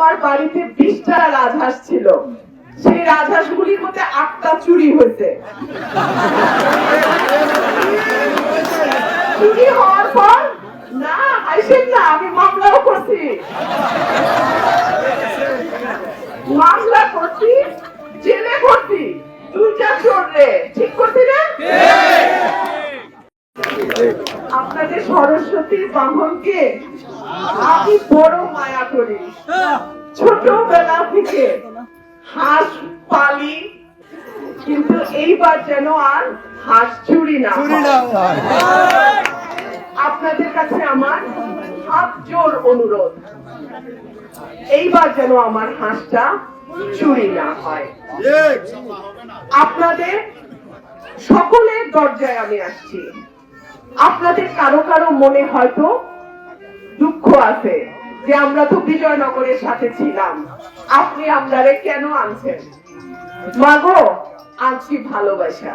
আমার বাড়িতে 20টা রাজহাঁস ছিল, সেই রাজহাঁসগুলির মধ্যে 8টা চুরি হয়েছে। চুরি হওয়ার পর না হাসেন না, আমি মামলাও করছি, জেলে করছি, 2টা চোরে। ঠিক করছি না? আপনাদের সরস্বতী বাহনকে আমি বড় মায়া করি। ছোটবেলা থেকে হাঁস পালি, কিন্তু এইবার যেন আর হাঁস চুরি না হয়। আপনাদের কাছে আমার হাত জোর অনুরোধ, এইবার যেন আমার হাঁসটা চুরি না হয়। আপনাদের সকলের দরজায় আমি আসছি। আপনাদের কারো কারো মনে হয়তো দুঃখ আছে যে আমরা তো বিজয়নগরের সাথে ছিলাম, আপনি আপনারে কেন আনছেন? মাগো, আনছি ভালোবাসা।